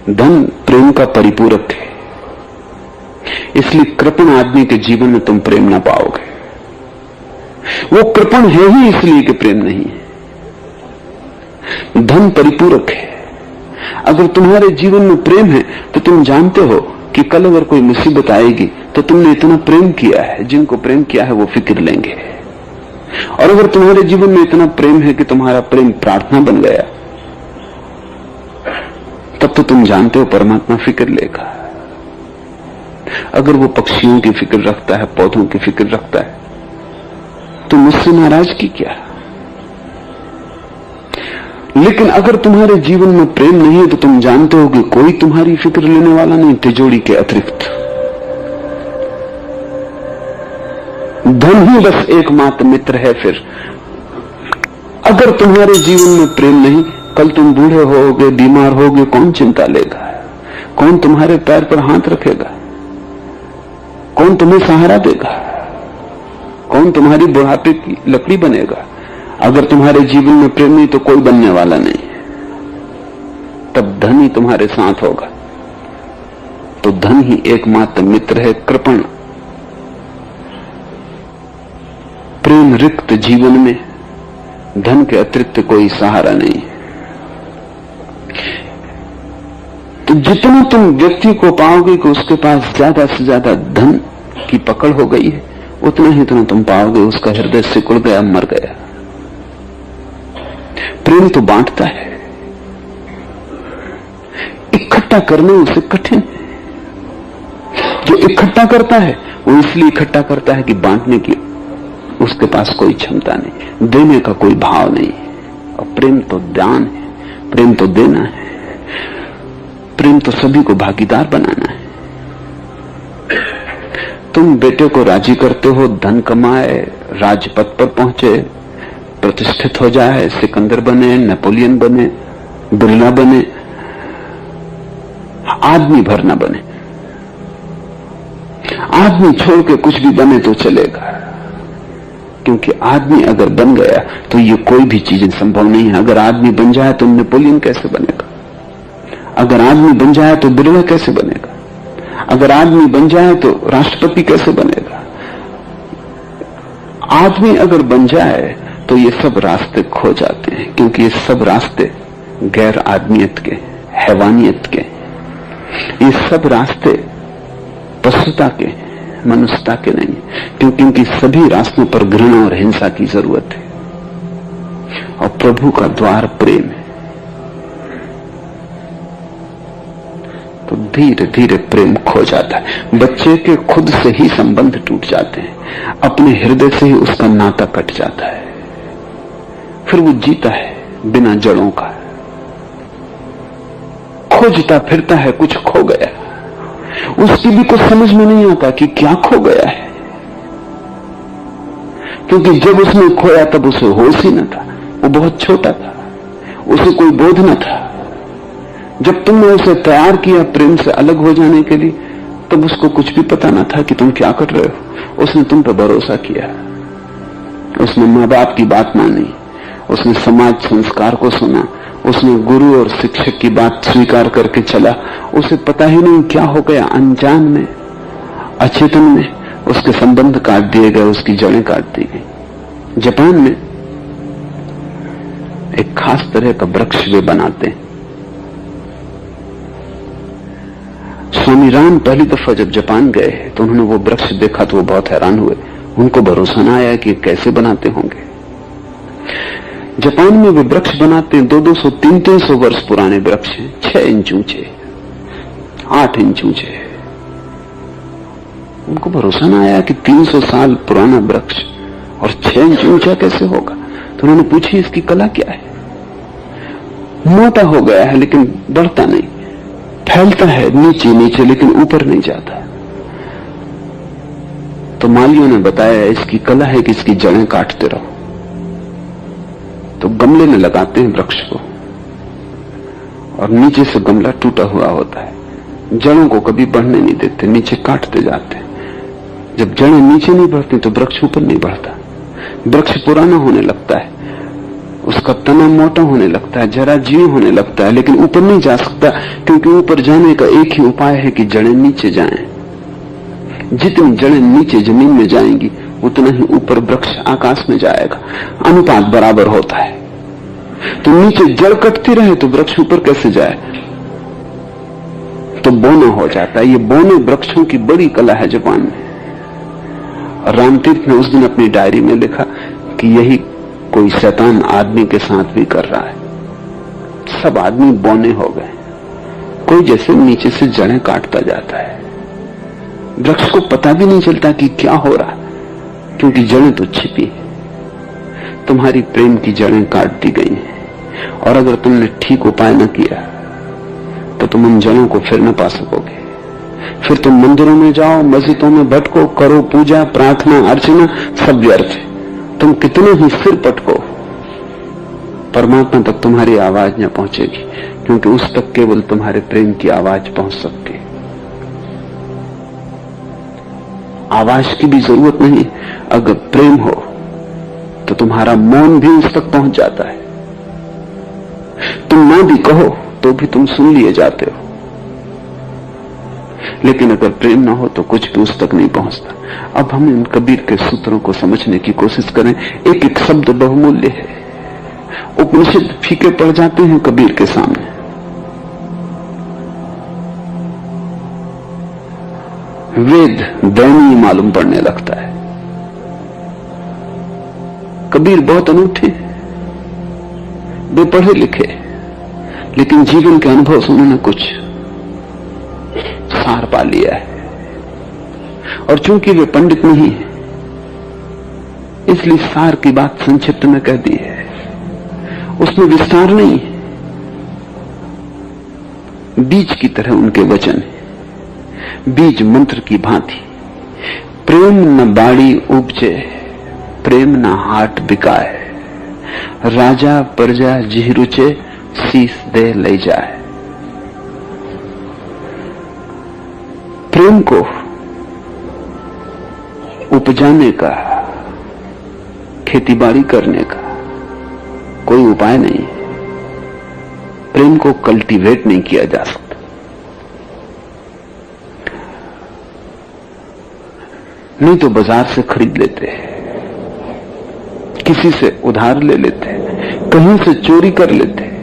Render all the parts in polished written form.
धन प्रेम का परिपूरक है, इसलिए कृपण आदमी के जीवन में तुम प्रेम ना पाओगे। वो कृपण है ही इसलिए कि प्रेम नहीं है। धन परिपूरक है। अगर तुम्हारे जीवन में प्रेम है तो तुम जानते हो कि कल अगर कोई मुसीबत आएगी तो तुमने इतना प्रेम किया है, जिनको प्रेम किया है वो फिक्र लेंगे। और अगर तुम्हारे जीवन में इतना प्रेम है कि तुम्हारा प्रेम प्रार्थना बन गया, तब तो तुम जानते हो परमात्मा फिक्र लेगा। अगर वो पक्षियों की फिक्र रखता है, पौधों की फिक्र रखता है, तो मुझसे नाराजगी क्या। लेकिन अगर तुम्हारे जीवन में प्रेम नहीं है तो तुम जानते हो कि कोई तुम्हारी फिक्र लेने वाला नहीं, तिजोरी के अतिरिक्त। धन ही बस एकमात्र मित्र है। फिर अगर तुम्हारे जीवन में प्रेम नहीं, कल तुम बूढ़े होगे, बीमार होगे, कौन चिंता लेगा? कौन तुम्हारे पैर पर हाथ रखेगा? कौन तुम्हें सहारा देगा? कौन तुम्हारी बुढ़ापे की लकड़ी बनेगा? अगर तुम्हारे जीवन में प्रेम नहीं तो कोई बनने वाला नहीं। तब धन ही तुम्हारे साथ होगा। तो धन ही एकमात्र मित्र है। कृपण प्रेम रिक्त जीवन में धन के अतिरिक्त कोई सहारा नहीं। तो जितना तुम व्यक्ति को पाओगे कि उसके पास ज्यादा से ज्यादा धन की पकड़ हो गई है, उतना ही तुम पाओगे उसका हृदय सिकुड़ गया, मर गया। प्रेम तो बांटता है, इकट्ठा करना उसे कठिन है। जो इकट्ठा करता है वो इसलिए इकट्ठा करता है कि बांटने की उसके पास कोई क्षमता नहीं, देने का कोई भाव नहीं। और प्रेम तो दान है, प्रेम तो देना है, प्रेम तो सभी को भागीदार बनाना है। तुम बेटे को राजी करते हो, धन कमाए, राजपथ पर पहुंचे, प्रतिष्ठित हो जाए, सिकंदर बने, नेपोलियन बने, बिरला बने, आदमी भर न बने। आदमी छोड़ के कुछ भी बने तो चलेगा, क्योंकि आदमी अगर बन गया तो ये कोई भी चीजें संभव नहीं है। अगर आदमी बन जाए तो नेपोलियन कैसे बनेगा? अगर आदमी बन जाए तो बिरला कैसे बनेगा? अगर आदमी बन जाए तो राष्ट्रपति कैसे बनेगा? आदमी अगर बन जाए तो ये सब रास्ते खो जाते हैं, क्योंकि ये सब रास्ते गैर आदमियत के, हैवानियत के, ये सब रास्ते पशुता के, मनुष्यता के नहीं, क्योंकि सभी रास्तों पर घृणा और हिंसा की जरूरत है। और प्रभु का द्वार प्रेम है। तो धीरे धीरे प्रेम खो जाता है। बच्चे के खुद से ही संबंध टूट जाते हैं, अपने हृदय से ही उसका नाता कट जाता है। फिर वो जीता है बिना जड़ों का, खोजता फिरता है, कुछ खो गया। उसकी भी कुछ समझ में नहीं आता कि क्या खो गया है, क्योंकि जब उसने खोया तब उसे होश ही न था, वो बहुत छोटा था, उसे कोई बोध न था। जब तुमने उसे तैयार किया प्रेम से अलग हो जाने के लिए, तब उसको कुछ भी पता न था कि तुम क्या कर रहे हो। उसने तुम पर भरोसा किया, उसने माँ बाप की बात मानी, उसने समाज संस्कार को सुना, उसने गुरु और शिक्षक की बात स्वीकार करके चला। उसे पता ही नहीं क्या हो गया, अनजान में, अचेतन में उसके संबंध काट दिए गए, उसकी जड़ें काट दी गई। जापान में एक खास तरह का वृक्ष वे बनाते हैं। स्वामी राम पहली दफा जब जापान गए तो उन्होंने वो वृक्ष देखा तो वो बहुत हैरान हुए। उनको भरोसा न आया कि कैसे बनाते होंगे। जापान में वे वृक्ष बनाते हैं, 200, 300 वर्ष पुराने वृक्ष हैं, 6 इंच ऊंचे, 8 इंच ऊंचे। उनको भरोसा न आया कि 300 साल पुराना वृक्ष और 6 इंच ऊंचा कैसे होगा। तो उन्होंने पूछी इसकी कला क्या है। मोटा हो गया है लेकिन बढ़ता नहीं, फैलता है नीचे नीचे लेकिन ऊपर नहीं जाता। तो मालियों ने बताया इसकी कला है कि इसकी जड़ें काटते रहो। तो गमले में लगाते हैं वृक्ष को और नीचे से गमला टूटा हुआ होता है, जड़ों को कभी बढ़ने नहीं देते, नीचे काटते जाते हैं। जब जड़ें नीचे नहीं बढ़ती तो वृक्ष ऊपर नहीं बढ़ता, वृक्ष पुराना होने लगता है उसका तना मोटा होने लगता है, जरा जीव होने लगता है, लेकिन ऊपर नहीं जा सकता, क्योंकि ऊपर जाने का एक ही उपाय है कि जड़ें नीचे जाएं। जितनी जड़ें नीचे जमीन में जाएंगी उतना ही ऊपर वृक्ष आकाश में जाएगा। अनुपात बराबर होता है। तो नीचे जड़ कटती रहे तो वृक्ष ऊपर कैसे जाए? तो बोना हो जाता है। ये बोने वृक्षों की बड़ी कला है जापान में। और रामतीर्थ ने उस दिन अपनी डायरी में लिखा कि यही कोई शैतान आदमी के साथ भी कर रहा है। सब आदमी बोने हो गए, कोई जैसे नीचे से जड़ें काटता जाता है। वृक्ष को पता भी नहीं चलता कि क्या हो रहा, क्योंकि जड़ें तो छिपी है। तुम्हारी प्रेम की जड़ें काट दी गई हैं, और अगर तुमने ठीक उपाय न किया तो तुम उन जड़ों को फिर न पा सकोगे। फिर तुम मंदिरों में जाओ, मस्जिदों में भटको, करो पूजा प्रार्थना अर्चना, सब व्यर्थ है। तुम कितने ही सिर पटको, परमात्मा तक तुम्हारी आवाज न पहुंचेगी, क्योंकि उस तक केवल तुम्हारे प्रेम की आवाज पहुंच सकती है। आवाज की भी जरूरत नहीं। अगर प्रेम हो तो तुम्हारा मौन भी उस तक पहुंच जाता है। तुम ना भी कहो तो भी तुम सुन लिए जाते हो। लेकिन अगर प्रेम ना हो तो कुछ भी उस तक नहीं पहुंचता। अब हम इन कबीर के सूत्रों को समझने की कोशिश करें। एक एक शब्द बहुमूल्य है। उपनिषद फीके पड़ जाते हैं कबीर के सामने। वेद दैनीय मालूम पड़ने लगता है। कबीर बहुत अनूठे, वे पढ़े लिखे, लेकिन जीवन के अनुभव से उन्होंने कुछ सार पा लिया है। और चूंकि वे पंडित नहीं है, इसलिए सार की बात संक्षिप्त में कह दी है, उसमें विस्तार नहीं है। बीज की तरह उनके वचन है, बीज मंत्र की भांति। प्रेम न बाड़ी उपजे, प्रेम न हाट बिकाए, राजा प्रजा जिह रुचे, शीस दे ले जाए। प्रेम को उपजाने का, खेतीबाड़ी करने का कोई उपाय नहीं है। प्रेम को कल्टीवेट नहीं किया जा सकता। नहीं तो बाजार से खरीद लेते हैं, किसी से उधार ले लेते हैं, कहीं से चोरी कर लेते हैं,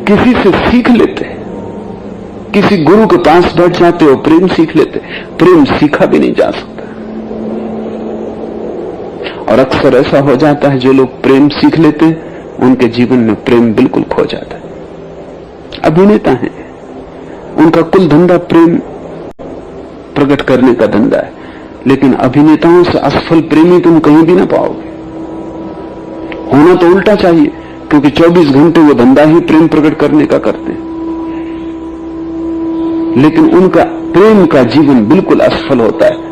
किसी से सीख लेते हैं, किसी गुरु के पास बैठ जाते हो, प्रेम सीख लेते। प्रेम सीखा भी नहीं जा सकता। और अक्सर ऐसा हो जाता है, जो लोग प्रेम सीख लेते हैं उनके जीवन में प्रेम बिल्कुल खो जाता है। अभिनेता हैं, उनका कुल धंधा प्रेम प्रकट करने का धंधा है, लेकिन अभिनेताओं से असफल प्रेमी तुम कहीं भी ना पाओगे। होना तो उल्टा चाहिए, क्योंकि 24 घंटे वो धंधा ही प्रेम प्रकट करने का करते हैं, लेकिन उनका प्रेम का जीवन बिल्कुल असफल होता है।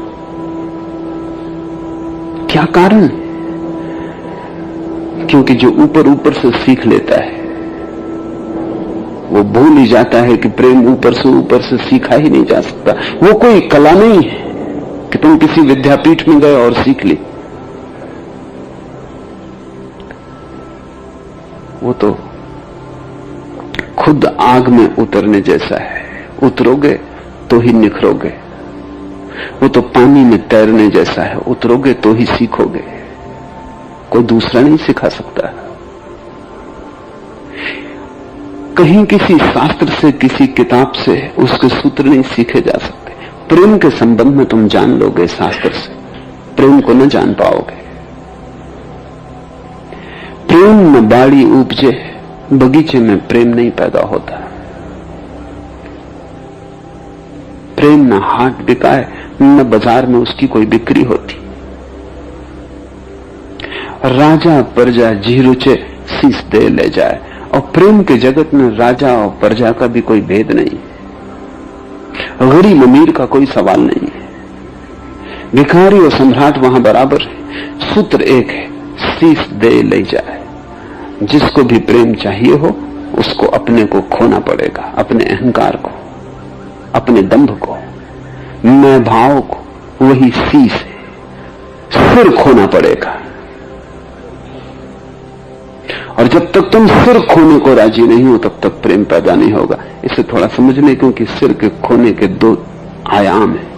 क्या कारण? क्योंकि जो ऊपर ऊपर से सीख लेता है वो भूल ही जाता है कि प्रेम ऊपर से सीखा ही नहीं जा सकता। वो कोई कला नहीं है कि तुम किसी विद्यापीठ में गए और सीख ली। वो तो खुद आग में उतरने जैसा है, उतरोगे तो ही निखरोगे। वो तो पानी में तैरने जैसा है, उतरोगे तो ही सीखोगे, कोई दूसरा नहीं सिखा सकता। कहीं किसी शास्त्र से, किसी किताब से उसके सूत्र नहीं सीखे जा सकते। प्रेम के संबंध में तुम जान लोगे शास्त्र से, प्रेम को न जान पाओगे। प्रेम न बाड़ी उपजे, बगीचे में प्रेम नहीं पैदा होता। प्रेम न हाट बिकाए, न बाजार में उसकी कोई बिक्री होती। राजा प्रजा जिह रुचे, शीस दे ले जाए। और प्रेम के जगत में राजा और प्रजा का भी कोई भेद नहीं, गरीब अमीर का कोई सवाल नहीं है, भिखारी और सम्राट वहां बराबर है। सूत्र एक है, शीस दे ले जाए। जिसको भी प्रेम चाहिए हो उसको अपने को खोना पड़ेगा, अपने अहंकार को, अपने दंभ को, मैं भाव को, वही शीस है, सिर खोना पड़ेगा। और जब तक तुम सिर खोने को राजी नहीं हो तब तक प्रेम पैदा नहीं होगा। इसे थोड़ा समझ लें, क्योंकि सिर के खोने के दो आयाम है।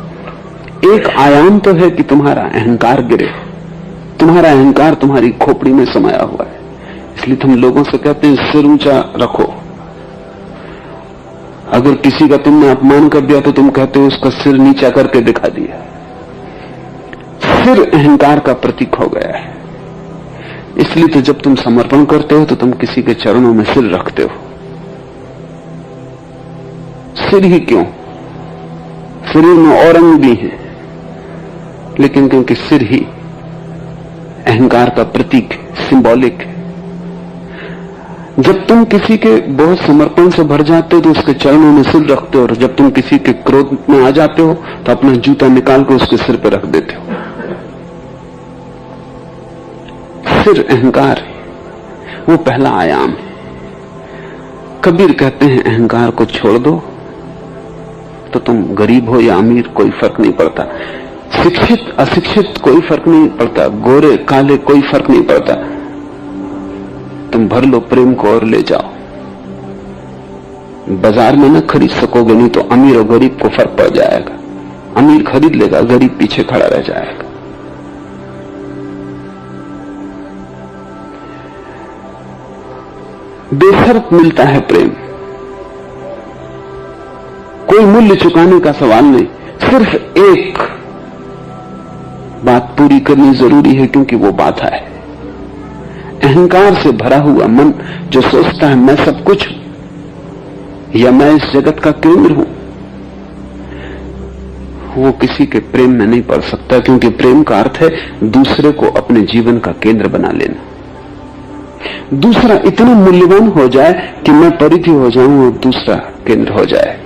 एक आयाम तो है कि तुम्हारा अहंकार गिरे, तुम्हारा अहंकार तुम्हारी खोपड़ी में समाया हुआ है। इसलिए हम लोगों से कहते हैं सिर ऊंचा रखो। अगर किसी का तुमने अपमान कर दिया तो तुम कहते हो उसका सिर नीचा करके दिखा दिया। सिर अहंकार का प्रतीक हो गया है। इसलिए तो जब तुम समर्पण करते हो तो तुम किसी के चरणों में सिर रखते हो। सिर ही क्यों, शरीर में और अंग भी हैं, लेकिन क्योंकि सिर ही अहंकार का प्रतीक है, सिंबॉलिक है। जब तुम किसी के बहुत समर्पण से भर जाते हो तो उसके चरणों में सिर रखते हो, और जब तुम किसी के क्रोध में आ जाते हो तो अपना जूता निकाल के उसके सिर पर रख देते हो। सिर अहंकार है, वो पहला आयाम है। कबीर कहते हैं अहंकार को छोड़ दो तो तुम गरीब हो या अमीर कोई फर्क नहीं पड़ता, शिक्षित अशिक्षित कोई फर्क नहीं पड़ता, गोरे काले कोई फर्क नहीं पड़ता। तुम भर लो प्रेम को और ले जाओ। बाजार में न खरीद सकोगे, नहीं तो अमीर और गरीब को फर्क पड़ जाएगा। अमीर खरीद लेगा, गरीब पीछे खड़ा रह जाएगा। बेशर्त मिलता है प्रेम, कोई मूल्य चुकाने का सवाल नहीं। सिर्फ एक बात पूरी करनी जरूरी है, क्योंकि वो बाधा है। अहंकार से भरा हुआ मन जो सोचता है मैं सब कुछ हूं या मैं इस जगत का केंद्र हूं, वो किसी के प्रेम में नहीं पड़ सकता, क्योंकि प्रेम का अर्थ है दूसरे को अपने जीवन का केंद्र बना लेना। दूसरा इतना मूल्यवान हो जाए कि मैं परिधि हो जाऊं और दूसरा केंद्र हो जाए।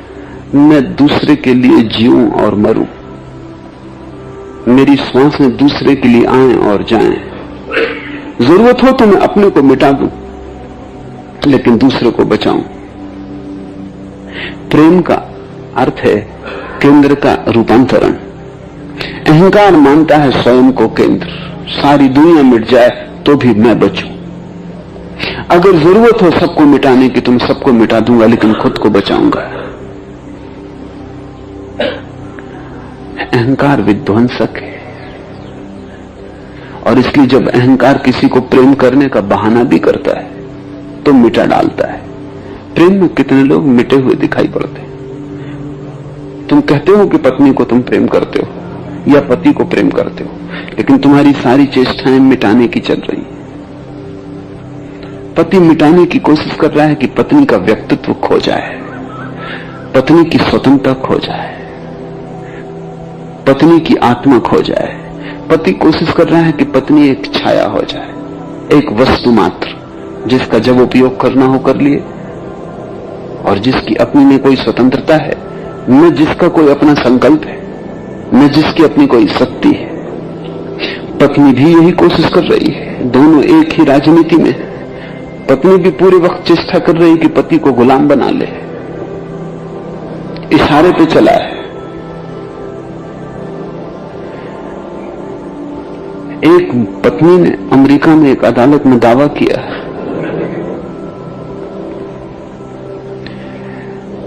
मैं दूसरे के लिए जीऊं और मरूं, मेरी श्वासें दूसरे के लिए आएं और जाएं। जरूरत हो तो मैं अपने को मिटा दूं, लेकिन दूसरे को बचाऊं। प्रेम का अर्थ है केंद्र का रूपांतरण। अहंकार मानता है स्वयं को केंद्र, सारी दुनिया मिट जाए तो भी मैं बचूं। अगर जरूरत हो सबको मिटाने की तो मैं सबको मिटा दूंगा, लेकिन खुद को बचाऊंगा। अहंकार विध्वंसक है, और इसलिए जब अहंकार किसी को प्रेम करने का बहाना भी करता है तो मिटा डालता है। प्रेम में कितने लोग मिटे हुए दिखाई पड़ते हैं। तुम कहते हो कि पत्नी को तुम प्रेम करते हो या पति को प्रेम करते हो, लेकिन तुम्हारी सारी चेष्टाएं मिटाने की चल रही हैं। पति मिटाने की कोशिश कर रहा है कि पत्नी का व्यक्तित्व खो जाए, पत्नी की स्वतंत्रता खो जाए, पत्नी की आत्मा खो जाए। पति कोशिश कर रहा है कि पत्नी एक छाया हो जाए, एक वस्तु मात्र, जिसका जब उपयोग करना हो कर लिए, और जिसकी अपनी में कोई स्वतंत्रता है, न जिसका कोई अपना संकल्प है, न जिसकी अपनी कोई शक्ति है। पत्नी भी यही कोशिश कर रही है, दोनों एक ही राजनीति में है। पत्नी भी पूरे वक्त चेष्टा कर रही है कि पति को गुलाम बना ले, इशारे पे चला है। एक पत्नी ने अमेरिका में एक अदालत में दावा किया,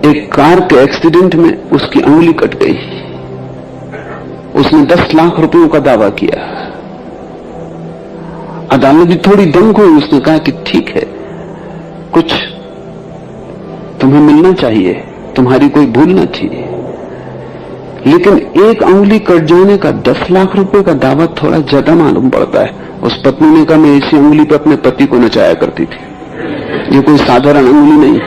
एक कार के एक्सीडेंट में उसकी अंगुली कट गई। उसने 10 लाख रुपयों का दावा किया। अदालत भी थोड़ी दंग हुई। उसने कहा कि ठीक है, कुछ तुम्हें मिलना चाहिए, तुम्हारी कोई भूल न थी, लेकिन एक अंगुली कट जाने का 10 लाख रुपए का दावा थोड़ा ज्यादा मालूम पड़ता है। उस पत्नी ने कहा मैं इसी अंगुली पर अपने पति को नचाया करती थी, ये कोई साधारण अंगुली नहीं।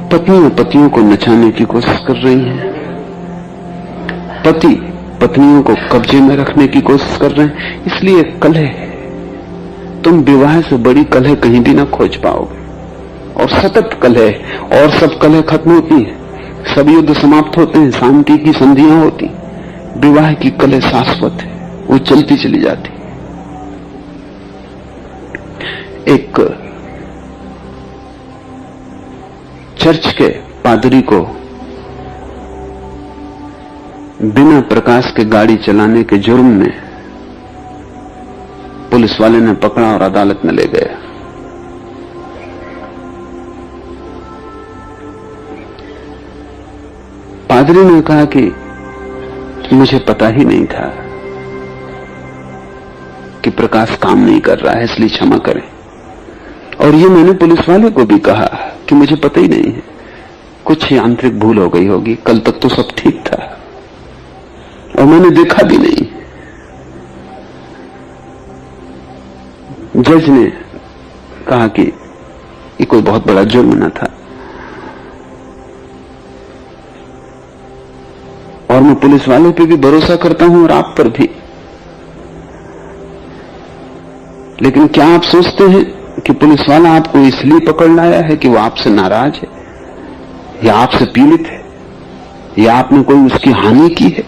पत्नियां पतियों को नचाने की कोशिश कर रही हैं, पति पत्नियों को कब्जे में रखने की कोशिश कर रहे हैं। इसलिए कलह है। तुम विवाह से बड़ी कलह कहीं भी ना खोज पाओगे, और सतत कलह, और सब कलह खत्म होती है, सब युद्ध समाप्त होते हैं, शांति की संधियां होती। विवाह की कलह शाश्वत है, वो चलती चली जाती। एक चर्च के पादरी को बिना प्रकाश के गाड़ी चलाने के जुर्म में पुलिस वाले ने पकड़ा और अदालत में ले गया। पादरी ने कहा कि मुझे पता ही नहीं था कि प्रकाश काम नहीं कर रहा है, इसलिए क्षमा करें। और ये मैंने पुलिस वाले को भी कहा कि मुझे पता ही नहीं है, कुछ यांत्रिक भूल हो गई होगी, कल तक तो सब ठीक था और मैंने देखा भी नहीं। जज ने कहा कि ये कोई बहुत बड़ा जुर्म न था और मैं पुलिस वाले पे भी भरोसा करता हूं और आप पर भी, लेकिन क्या आप सोचते हैं कि पुलिस वाला आपको इसलिए पकड़ लाया है कि वो आपसे नाराज है या आपसे पीड़ित है या आपने कोई उसकी हानि की है?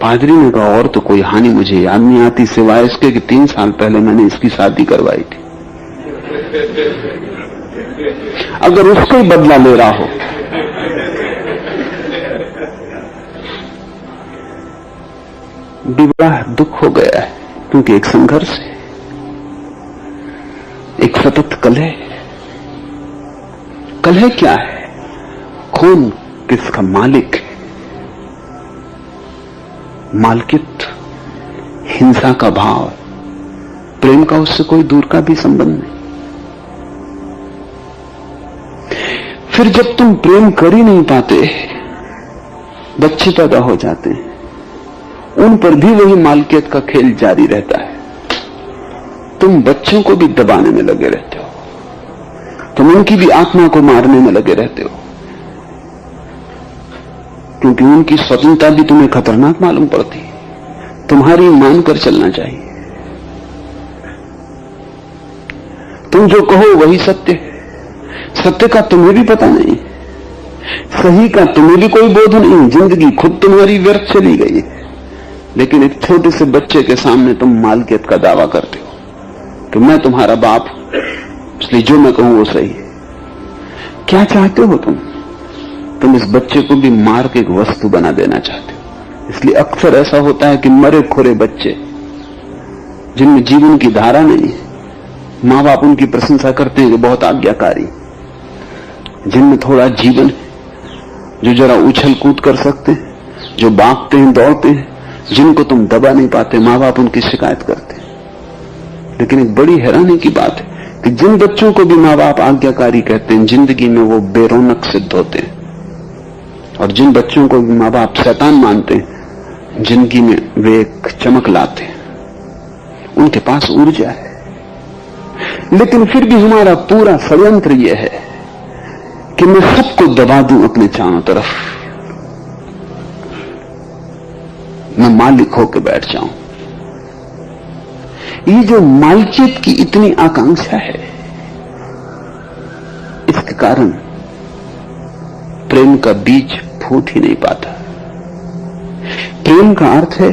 पादरी ने कहा और तो कोई हानि मुझे याद नहीं आती सिवाय इसके कि 3 साल पहले मैंने इसकी शादी करवाई थी। अगर उसको ही बदला ले रहा हो विवाह दुख हो गया है, क्योंकि एक संघर्ष है, एक सतत कलह। कलह क्या है? कौन किसका मालिक है? मालकित, हिंसा का भाव, प्रेम का उससे कोई दूर का भी संबंध नहीं। फिर जब तुम प्रेम कर ही नहीं पाते, बच्चे पैदा हो जाते हैं, उन पर भी वही मालकियत का खेल जारी रहता है। तुम बच्चों को भी दबाने में लगे रहते हो, तुम उनकी भी आत्मा को मारने में लगे रहते हो, क्योंकि उनकी स्वतंत्रता भी तुम्हें खतरनाक मालूम पड़ती है। तुम्हारी मानकर चलना चाहिए, तुम जो कहो वही सत्य है। सत्य का तुम्हें भी पता नहीं, सही का तुम्हें भी कोई बोध नहीं, जिंदगी खुद तुम्हारी व्यर्थ चली गई है। लेकिन एक छोटे से बच्चे के सामने तुम मालकियत का दावा करते हो कि मैं तुम्हारा बाप हूं, इसलिए जो मैं कहूं वो सही है। क्या चाहते हो तुम इस बच्चे को भी मार के एक वस्तु बना देना चाहते हो। इसलिए अक्सर ऐसा होता है कि मरे खुरे बच्चे जिनमें जीवन की धारा नहीं है, मां बाप उनकी प्रशंसा करते हैं कि बहुत आज्ञाकारी, जिनमें थोड़ा जीवन है, जो जरा उछल कूद कर सकते हैं, जो भागते हैं दौड़ते हैं, जिनको तुम दबा नहीं पाते, मां बाप उनकी शिकायत करते हैं। लेकिन एक बड़ी हैरानी की बात है कि जिन बच्चों को भी मां बाप आज्ञाकारी कहते हैं, जिंदगी में वो बेरौनक सिद्ध होते हैं, और जिन बच्चों को भी मां बाप शैतान मानते हैं, जिंदगी में वे एक चमक लाते हैं, उनके पास ऊर्जा है। लेकिन फिर भी हमारा पूरा षड्यंत्र यह है कि मैं सबको दबा दूं अपने चारों तरफ, मैं मालिक होकर बैठ जाऊं। ये जो मालकियत की इतनी आकांक्षा है, इसके कारण प्रेम का बीज फूट ही नहीं पाता। प्रेम का अर्थ है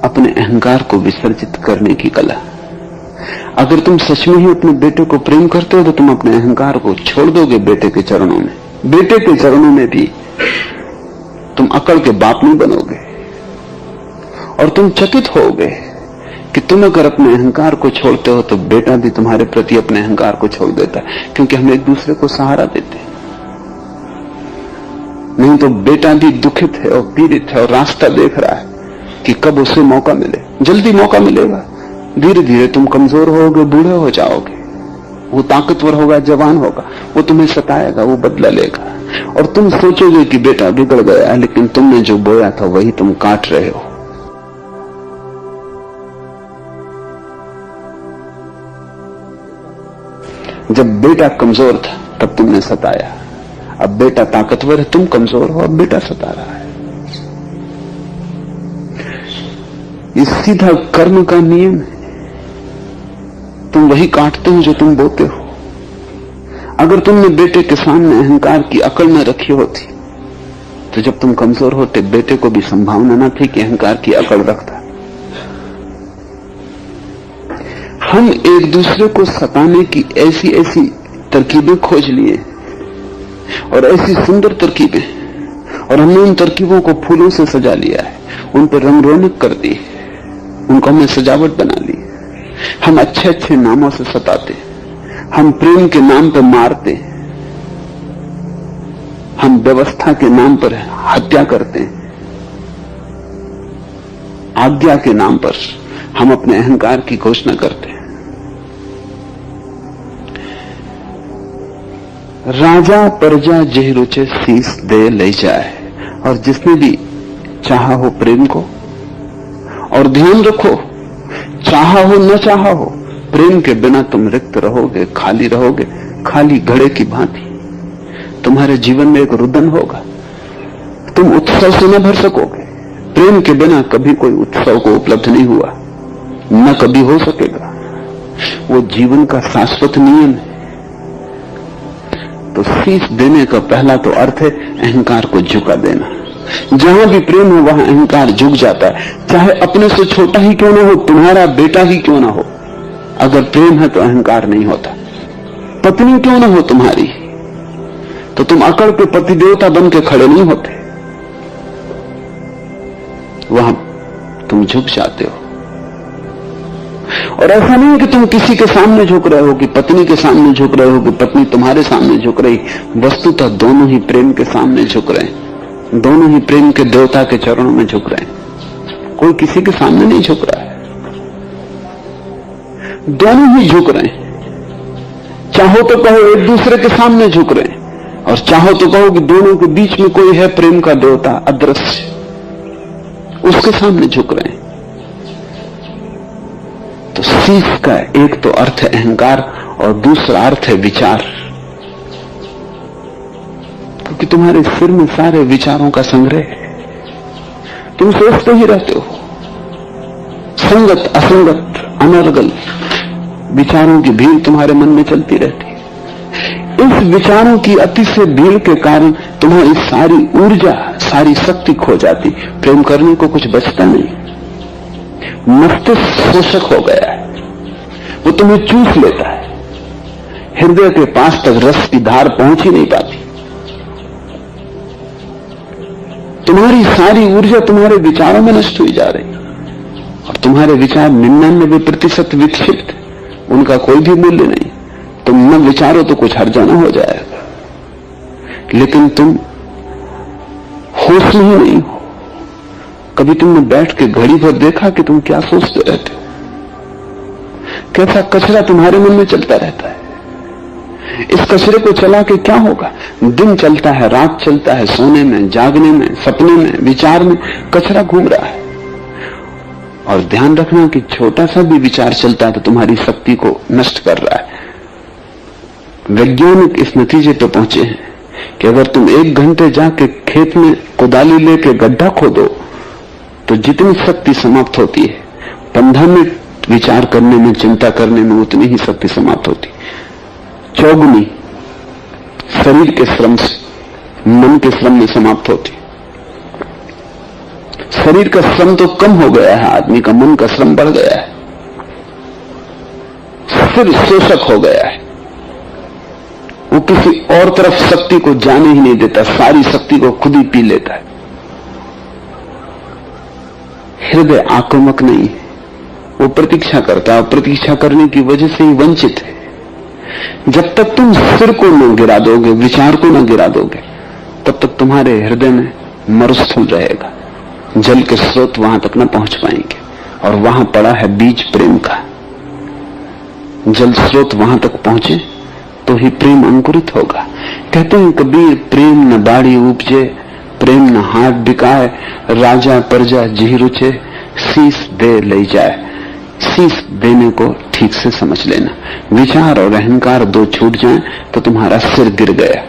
अपने अहंकार को विसर्जित करने की कला। अगर तुम सच में ही अपने बेटे को प्रेम करते हो तो तुम अपने अहंकार को छोड़ दोगे बेटे के चरणों में। बेटे के चरणों में भी तुम अकड़ के बाप नहीं बनोगे, और तुम चकित होगे कि तुम अगर अपने अहंकार को छोड़ते हो तो बेटा भी तुम्हारे प्रति अपने अहंकार को छोड़ देता है, क्योंकि हम एक दूसरे को सहारा देते हैं। नहीं तो बेटा भी दुखित है और पीड़ित है और रास्ता देख रहा है कि कब उसे मौका मिले। जल्दी मौका मिलेगा, धीरे धीरे तुम कमजोर होगे, बूढ़े हो जाओगे, वो ताकतवर होगा, जवान होगा, वो तुम्हें सताएगा, वो बदला लेगा, और तुम सोचोगे कि बेटा बिगड़ गया, लेकिन तुमने जो बोया था वही तुम काट रहे हो। जब बेटा कमजोर था तब तुमने सताया, अब बेटा ताकतवर है, तुम कमजोर हो, अब बेटा सता रहा है। ये सीधा कर्म का नियम है, तुम वही काटते हो जो तुम बोते हो। अगर तुमने बेटे के सामने अहंकार की अकड़ न रखी होती तो जब तुम कमजोर होते बेटे को भी संभावना न थी कि अहंकार की अकड़ रखता। हम एक दूसरे को सताने की ऐसी ऐसी तरकीबें खोज लिए, और ऐसी सुंदर तरकीबें, और हमने उन तरकीबों को फूलों से सजा लिया है, उन पर रंग रौनक कर दी, उनको हमने सजावट बना ली। हम अच्छे अच्छे नामों से सताते, हम प्रेम के नाम पर मारते, हम व्यवस्था के नाम पर हत्या करते हैं, आज्ञा के नाम पर हम अपने अहंकार की घोषणा करते हैं। राजा प्रजा जेहि रुचे शीस दे ले जाए। और जिसने भी चाहा हो प्रेम को, और ध्यान रखो, चाहा हो न चाहा हो, प्रेम के बिना तुम रिक्त रहोगे, खाली रहोगे, खाली घड़े की भांति। तुम्हारे जीवन में एक रुदन होगा, तुम उत्सव से न भर सकोगे। प्रेम के बिना कभी कोई उत्सव को उपलब्ध नहीं हुआ, न कभी हो सकेगा। वो जीवन का शाश्वत नियम है। तो शीश देने का पहला तो अर्थ है अहंकार को झुका देना। जहां भी प्रेम हो वहां अहंकार झुक जाता है, चाहे अपने से छोटा ही क्यों ना हो, तुम्हारा बेटा ही क्यों ना हो। अगर प्रेम है तो अहंकार नहीं होता। पत्नी क्यों ना हो तुम्हारी, तो तुम अकड़ के पति देवता बन के खड़े नहीं होते, वहां तुम झुक जाते हो। और ऐसा नहीं है कि तुम किसी के सामने झुक रहे हो, कि पत्नी के सामने झुक रहे हो, कि पत्नी तुम्हारे सामने झुक रही। वस्तुतः दोनों ही प्रेम के सामने झुक रहे हैं, दोनों ही प्रेम के देवता के चरणों में झुक रहे हैं। कोई किसी के सामने नहीं झुक रहा है, दोनों ही झुक रहे हैं। चाहो तो कहो एक दूसरे के सामने झुक रहे हैं, और चाहो तो कहो कि दोनों के बीच में कोई है प्रेम का देवता अदृश्य, उसके सामने झुक रहे हैं। तो शीश का एक तो अर्थ है अहंकार और दूसरा अर्थ है विचार, क्योंकि तुम्हारे सिर में सारे विचारों का संग्रह है। तुम सोचते ही रहते हो, संगत असंगत अनर्गल विचारों की भीड़ तुम्हारे मन में चलती रहती है। इस विचारों की अति से भीड़ के कारण तुम्हारी सारी ऊर्जा, सारी शक्ति खो जाती, प्रेम करने को कुछ बचता नहीं। मस्तिष्क शोषक हो गया है, वो तुम्हें चूस लेता है, हृदय के पास तक रस की धार पहुंच ही नहीं पाती। तुम्हारी सारी ऊर्जा तुम्हारे विचारों में नष्ट हुई जा रही, और तुम्हारे विचार 99% विक्षिप्त, उनका कोई भी मूल्य नहीं। तुम न विचारो तो कुछ हर्जाना हो जाएगा, लेकिन तुम होश में ही नहीं हो। कभी तुमने बैठ के घड़ी भर देखा कि तुम क्या सोचते रहते हो? कैसा कचरा तुम्हारे मन में चलता रहता है। इस कचरे को चला के क्या होगा? दिन चलता है, रात चलता है, सोने में, जागने में, सपने में, विचार में कचरा घूम रहा है। और ध्यान रखना कि छोटा सा भी विचार चलता है तो तुम्हारी शक्ति को नष्ट कर रहा है। वैज्ञानिक इस नतीजे पर पहुंचे हैं कि अगर तुम 1 घंटे जाके खेत में कुदाली लेके गड्ढा खोदो तो जितनी शक्ति समाप्त होती है, 15 मिनट विचार करने में, चिंता करने में उतनी ही शक्ति समाप्त होती, चौगुनी शरीर के श्रम से, मन के श्रम में समाप्त होती। शरीर का श्रम तो कम हो गया है, आदमी का मन का श्रम बढ़ गया है, सिर शोषक हो गया है। वो किसी और तरफ शक्ति को जाने ही नहीं देता, सारी शक्ति को खुद ही पी लेता है। हृदय आक्रामक नहीं है, वो प्रतीक्षा करता है, प्रतीक्षा करने की वजह से ही वंचित है। जब तक तुम सिर को न गिरा दोगे, विचार को न गिरा दोगे, तब तक तुम्हारे हृदय में मरुस्थल रहेगा, जल के स्रोत वहां तक न पहुंच पाएंगे। और वहां पड़ा है बीज प्रेम का। जल स्रोत वहां तक पहुंचे तो ही प्रेम अंकुरित होगा। कहते हैं कबीर, प्रेम न बाड़ी उपजे, प्रेम न हाथ बिकाए, राजा प्रजा जी रुचे, शीश दे ले जाए। शीश देने को ठीक से समझ लेना। विचार और अहंकार दो छूट जाएं तो तुम्हारा सिर गिर गया।